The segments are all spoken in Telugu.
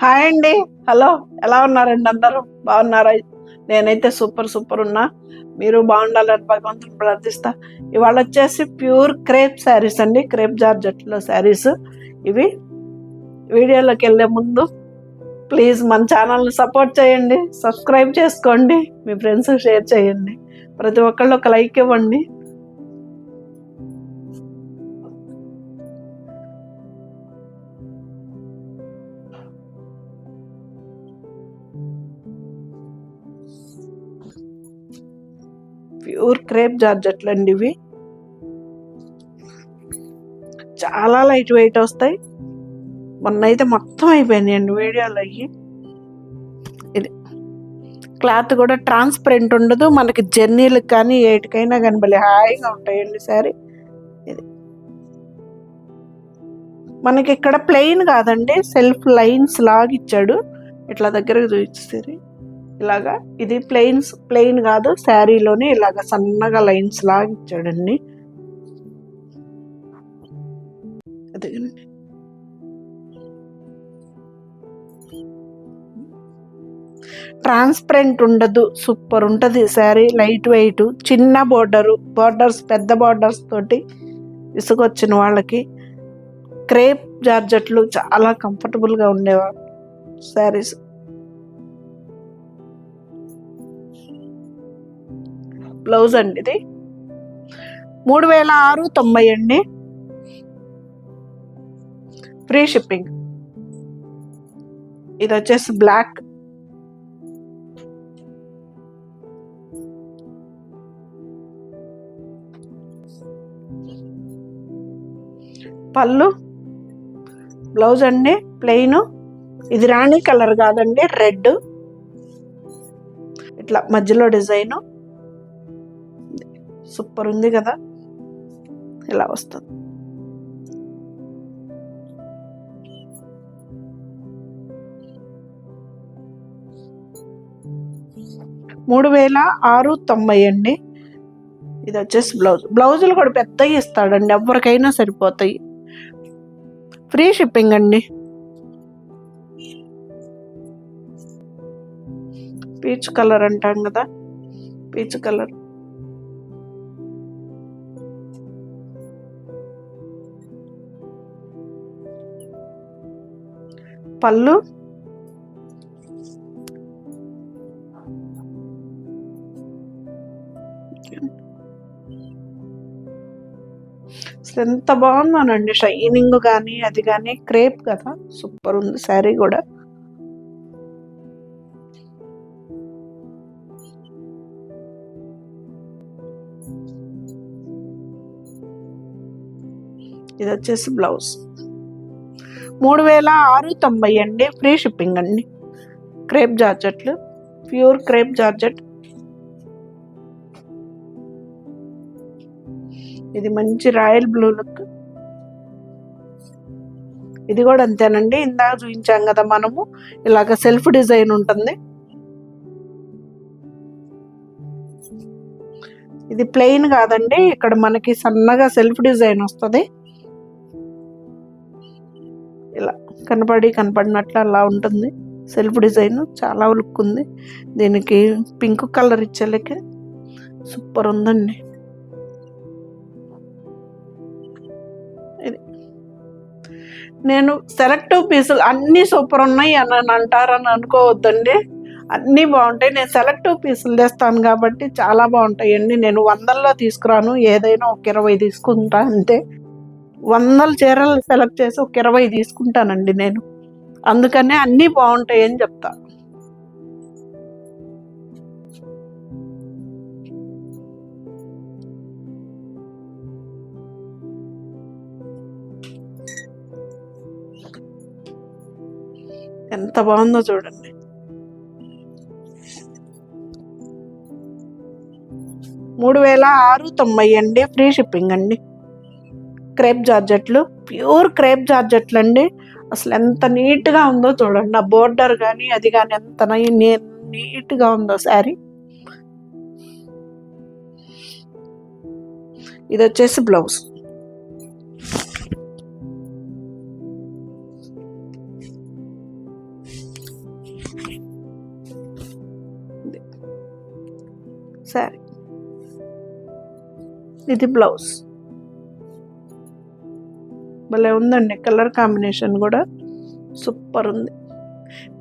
హాయ్ అండి. హలో. ఎలా ఉన్నారండి అందరూ? బాగున్నారా? నేనైతే సూపర్ ఉన్నా. మీరు బాగుండాలని భగవంతుని ప్రార్థిస్తా. ఇవాళ వచ్చేసి ప్యూర్ క్రేప్ శారీస్ అండి. క్రేప్ జార్జెట్లో శారీస్ ఇవి. వీడియోలోకి వెళ్ళే ముందు ప్లీజ్ మన ఛానల్ని సపోర్ట్ చేయండి, సబ్స్క్రైబ్ చేసుకోండి, మీ ఫ్రెండ్స్ షేర్ చేయండి, ప్రతి ఒక్కళ్ళు ఒక లైక్ ఇవ్వండి. ప్యూర్ క్రేప్ జార్జెట్లు అండి ఇవి. చాలా లైట్ వెయిట్ వస్తాయి. మొన్న అయితే మొత్తం అయిపోయినాయండి వీడియోలో అయ్యి. ఇది క్లాత్ కూడా ట్రాన్స్పరెంట్ ఉండదు, మనకి జర్నీలకు కానీ ఏటికైనా కానీ భలే హాయిగా ఉంటాయండి శారీ. ఇది మనకి ఇక్కడ ప్లెయిన్ కాదండి, సెల్ఫ్ లైన్స్ లాగా ఇచ్చాడు. ఇట్లా దగ్గరకు చూపిస్తారు ఇలాగా. ఇది ప్లెయిన్ కాదు, శారీలోనే ఇలాగ సన్నగా లైన్స్ లాగా ఇచ్చాడండి. అదేనండి, ట్రాన్స్పరెంట్ ఉండదు, సూపర్ ఉంటుంది శారీ. లైట్ వెయిట్, చిన్న బార్డర్స్ పెద్ద బార్డర్స్ తోటి విసుగొచ్చిన వాళ్ళకి క్రేప్ జార్జెట్లు చాలా కంఫర్టబుల్గా ఉండేవారు శారీస్. బ్లౌజ్ అండి ఇది 3690 అండి, ఫ్రీ షిప్పింగ్. ఇది వచ్చేసి బ్లాక్. పళ్ళు, బ్లౌజ్ అండి ప్లెయిన్. ఇది రాణి కలర్ కాదండి, రెడ్. ఇట్లా మధ్యలో డిజైన్ సూపర్ ఉంది కదా, ఇలా వస్తుంది. $3690 అండి. ఇది వచ్చేసి బ్లౌజులు కూడా పెద్దగా ఇస్తాడండి, ఎవరికైనా సరిపోతాయి. ఫ్రీ షిప్పింగ్ అండి. పీచ్ కలర్ అంటాం కదా, పీచ్ కలర్. పళ్ళు, అసలు ఎంత బాగుందోనండి, షైనింగ్ కానీ అది కానీ. క్రేప్ కదా, సూపర్ ఉంది శారీ కూడా. ఇది వచ్చేసి బ్లౌజ్ 3690 అండి, ఫ్రీ షిప్పింగ్ అండి. క్రేప్ జార్జెట్లు, ప్యూర్ క్రేప్ జార్జెట్. ఇది మంచి రాయల్ బ్లూ లుక్. ఇది కూడా అంతేనండి, ఇందాక చూపించాం కదా మనము, ఇలాగ సెల్ఫ్ డిజైన్ ఉంటుంది. ఇది ప్లెయిన్ కాదండి, ఇక్కడ మనకి సన్నగా సెల్ఫ్ డిజైన్ వస్తుంది. ఇలా కనపడినట్లు అలా ఉంటుంది సెల్ఫ్ డిజైన్. చాలా లుక్ ఉంది దీనికి. పింక్ కలర్ ఇచ్చేలకి సూపర్ ఉందండి. ఇది నేను సెలెక్టివ్ పీసులు అన్నీ సూపర్ ఉన్నాయి అని అంటారని అనుకోవద్దండి, అన్నీ బాగుంటాయి. నేను సెలెక్టివ్ పీసులు తెస్తాను కాబట్టి చాలా బాగుంటాయండి. నేను 100లో తీసుకురాను, ఏదైనా ఒక 20 తీసుకుంటా అంతే. 100 చీరలు సెలెక్ట్ చేసి ఒక 20 తీసుకుంటానండి నేను, అందుకనే అన్నీ బాగుంటాయి అని చెప్తా. ఎంత బాగుందో చూడండి. $3690 అండి, ఫ్రీ షిప్పింగ్ అండి. క్రేప్ జార్జెట్లు, ప్యూర్ క్రేప్ జార్జెట్లు అండి. అసలు ఎంత నీట్గా ఉందో చూడండి, ఆ బోర్డర్ కానీ అది కానీ ఎంత నీట్గా ఉందో శారీ. ఇది వచ్చేసి బ్లౌజ్. శారీ, ఇది బ్లౌజ్. భలే ఉందండి, కలర్ కాంబినేషన్ కూడా సూపర్ ఉంది.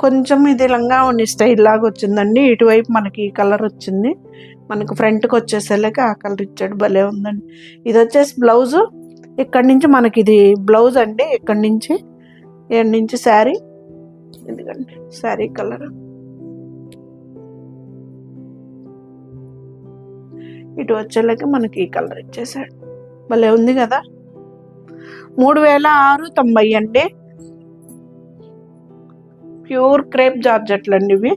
కొంచెం ఇది లంగా ఉన్న స్టైల్ లాగా వచ్చిందండి. ఇటువైపు మనకి ఈ కలర్ వచ్చింది, మనకు ఫ్రంట్కి వచ్చేసరికి ఆ కలర్ ఇచ్చాడు. భలే ఉందండి. ఇది వచ్చేసి బ్లౌజు. ఇక్కడి నుంచి మనకి ఇది బ్లౌజ్ అండి. ఇక్కడి నుంచి శారీ. ఎందుకండి శారీ కలర్ ఇటు వచ్చేలాగా మనకి ఈ కలర్ ఇచ్చేసాడు. భలే ఉంది కదా. 3690 అండి. ప్యూర్ క్రేప్ జార్జెట్లు అండి ఇవి.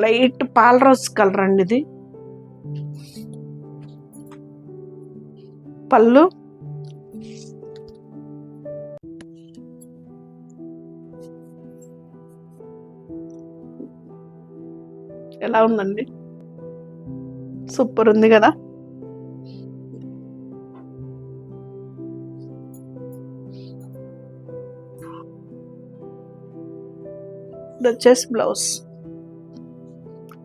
లైట్ పాల రోజ్ కలర్ అండి ఇది. పళ్ళు, ఎలా ఉందండి, సూపర్ ఉంది కదా. ఇది వచ్చేసి బ్లౌజ్.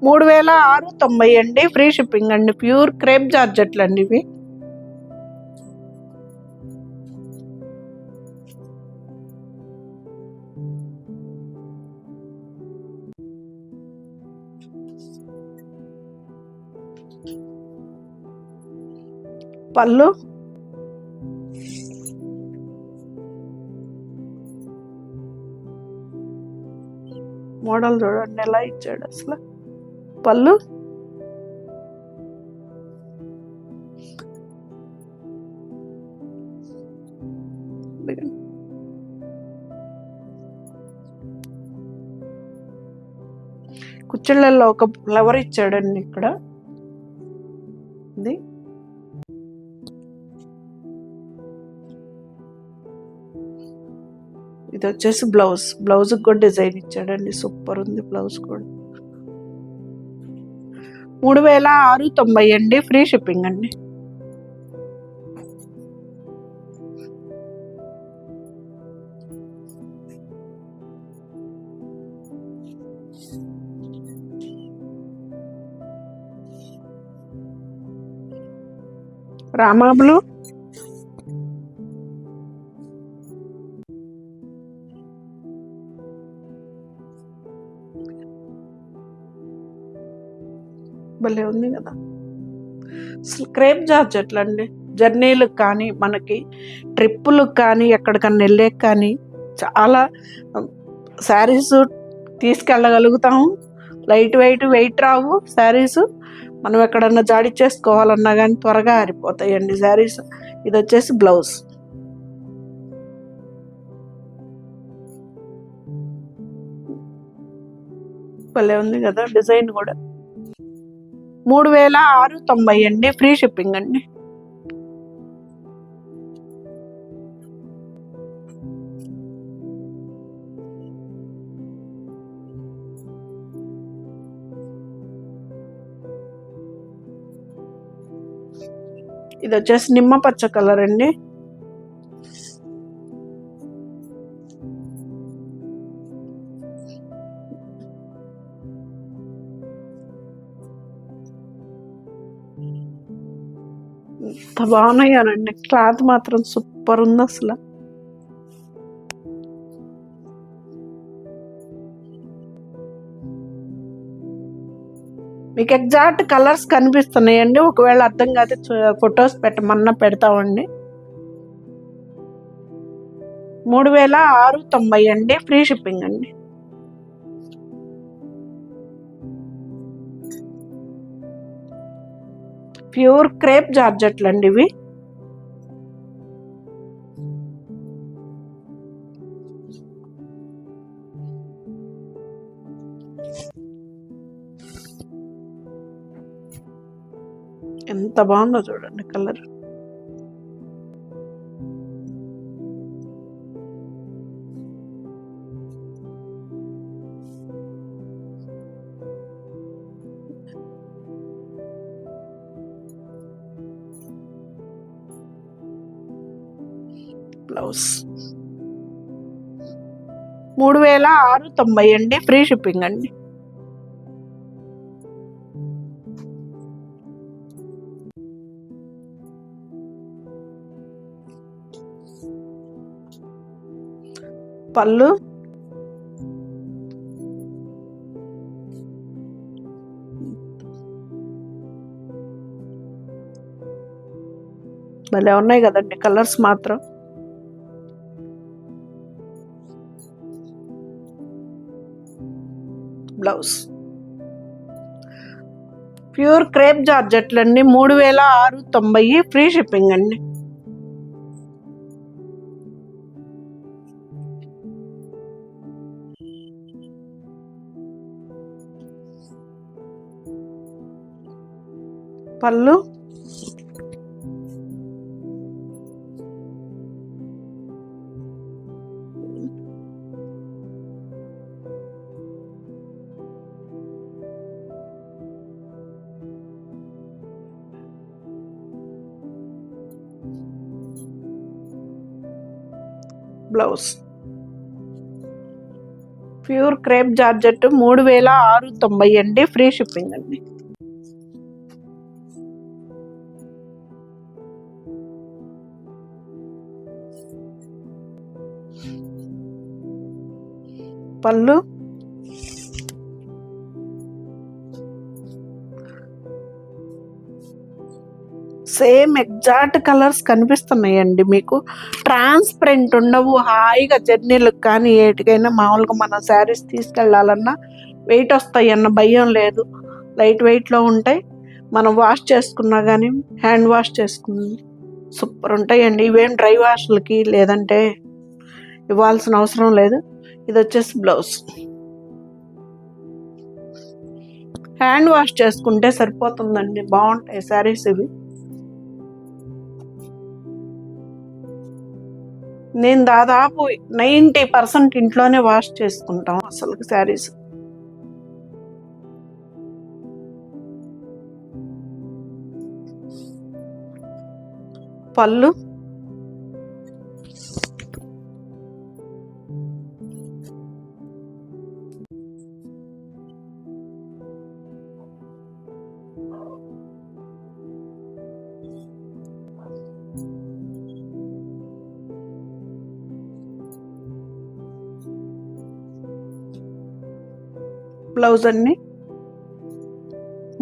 3690 అండి. ఫ్రీ షిప్పింగ్ అండి. ప్యూర్ క్రేప్ జార్జెట్లు అండి ఇవి. పళ్ళు, మోడల్ చూడండి ఎలా ఇచ్చాడు అసలు. పళ్ళు, కుచ్చిళ్ళల్లో ఒక ఫ్లవర్ ఇచ్చాడండి ఇక్కడ. ఇది ఇది వచ్చేసి బ్లౌజ్ కూడా డిజైన్ ఇచ్చాడండి. సూపర్ ఉంది బ్లౌజ్ కూడా. 3690 అండి. ఫ్రీ షిప్పింగ్ అండి. రామాబులు, భలే ఉంది కదా. క్రేప్ జార్జెట్లు అండి. జర్నీలకు కానీ మనకి ట్రిప్పులకు కానీ ఎక్కడికన్నా వెళ్ళేకి కానీ చాలా శారీస్ తీసుకెళ్ళగలుగుతాము. లైట్ వెయిట్ రావు శారీస్. మనం ఎక్కడన్నా జాడిచ్చేసుకోవాలన్నా కానీ త్వరగా ఆరిపోతాయండి శారీస్. ఇది వచ్చేసి బ్లౌజ్. భలే ఉంది కదా డిజైన్ కూడా. 3690 అండి. ఫ్రీ షిప్పింగ్ అండి. ఇది వచ్చేసి నిమ్మ పచ్చ కలర్ అండి. ఎంత బాగున్నాయానండి. క్లాత్ మాత్రం సూపర్ ఉంది అసలు. మీకు ఎగ్జాక్ట్ కలర్స్ కనిపిస్తున్నాయండి. ఒకవేళ అర్థం కాదు ఫొటోస్ పెట్టమన్నా పెడతామండి. 3690 అండి. ఫ్రీ షిప్పింగ్ అండి. ప్యూర్ క్రేప్ జార్జెట్లు అండి ఇవి. ఎంత బాగుందో చూడండి కలర్. బ్లౌజ్. 3690 అండి, ఫ్రీ షిప్పింగ్ అండి. పళ్ళు భలే ఉన్నాయి కదండి కలర్స్ మాత్రం. బ్లౌజ్ ప్యూర్ క్రేప్ జార్జెట్లండి, 3690 ఫ్రీ షిప్పింగ్ అండి. పళ్ళు బ్లౌజ్ ప్యూర్ క్రేప్ జార్జెట్ 3690 అండి, ఫ్రీ షిప్పింగ్ అండి. పళ్ళు సేమ్ ఎగ్జాక్ట్ కలర్స్ కనిపిస్తున్నాయండి మీకు, ట్రాన్స్పరెంట్ ఉండవు. హాయిగా జర్నీలకు కానీ ఏటికైనా మామూలుగా మనం శారీస్ తీసుకెళ్ళాలన్నా వెయిట్ వస్తాయి అన్న భయం లేదు. లైట్ వెయిట్లో ఉంటాయి. మనం వాష్ చేసుకున్నా కానీ హ్యాండ్ వాష్ చేసుకుని సూపర్ ఉంటాయండి. ఇవేం డ్రై వాష్లకి లేదంటే ఇవ్వాల్సిన అవసరం లేదు. ఇది వచ్చేసి బ్లౌజ్, హ్యాండ్ వాష్ చేసుకుంటే సరిపోతుందండి. బాగుంటాయి శారీస్ ఇవి. నేను దాదాపు 90% ఇంట్లోనే వాష్ చేసుకుంటాం అసలు శారీస్. పళ్ళు బ్లౌజ్ అన్ని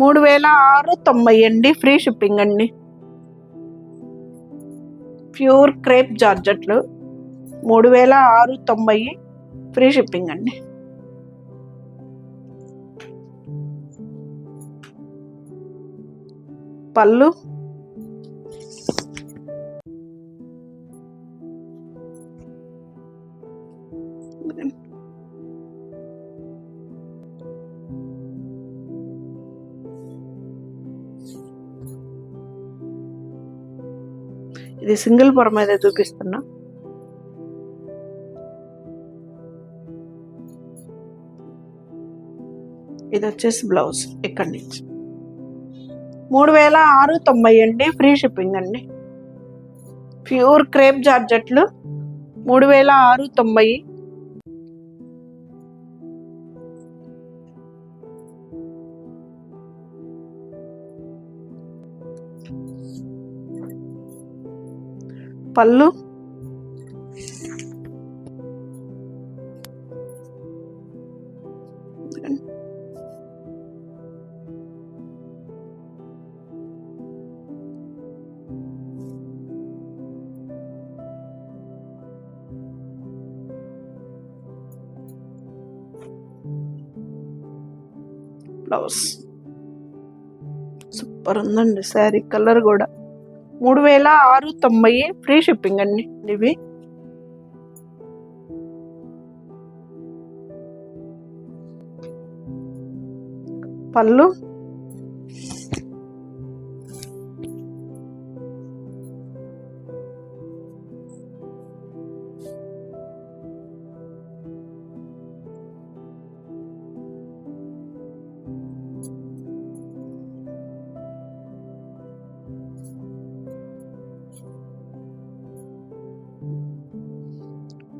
3690 అండి, ఫ్రీ షిప్పింగ్ అండి. ప్యూర్ క్రేప్ జార్జెట్లు 3690 ఫ్రీ షిప్పింగ్ అండి. పళ్ళు ఇది సింగిల్ పొర మీద చూపిస్తున్నా. ఇది వచ్చేసి బ్లౌజ్. ఇక్కడి నుంచి 3690 అండి, ఫ్రీ షిప్పింగ్ అండి. ప్యూర్ క్రేప్ జార్జెట్లు 3690. పళ్ళు బ్లౌజ్ సూపర్ ఉందండి శారీ. కలర్ కూడా 3690 ఫ్రీ షిప్పింగ్ అండి. ఇవి పళ్ళు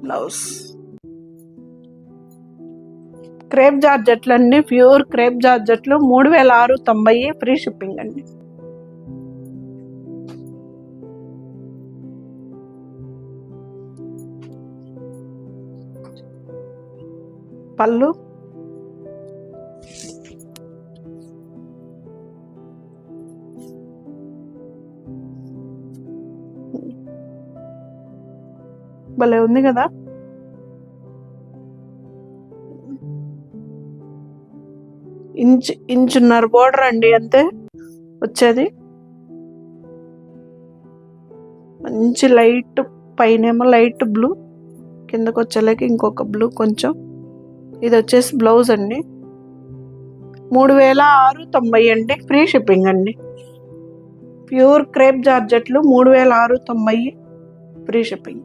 బ్లౌజ్ క్రేప్ జార్జెట్లు అండి, ప్యూర్ క్రేప్ జార్జెట్లు 3690 ఫ్రీ షిప్పింగ్ అండి. పళ్ళు భలే ఉంది కదా. ఇంచున్నర బోర్డర్ అండి అంతే వచ్చేది. మంచి లైట్ పైనేమో లైట్ బ్లూ, కిందకు వచ్చేలాకి ఇంకొక బ్లూ కొంచెం. ఇది వచ్చేసి బ్లౌజ్ అండి. 3690 అండి, ఫ్రీ షిప్పింగ్ అండి. ప్యూర్ క్రేప్ జార్జెట్లు 3690 ఫ్రీ షిప్పింగ్.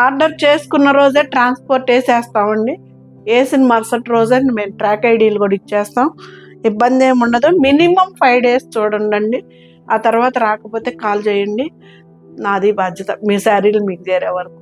ఆర్డర్ చేసుకున్న రోజే ట్రాన్స్పోర్ట్ వేసేస్తామండి. వేసిన మరుసటి రోజే మేము ట్రాక్ ఐడీలు కూడా ఇచ్చేస్తాం. ఇబ్బంది ఏమి ఉండదు. మినిమం 5 days చూడండి. ఆ తర్వాత రాకపోతే కాల్ చేయండి. నాది బాధ్యత మీ శారీలు మీకు చేరే వరకు.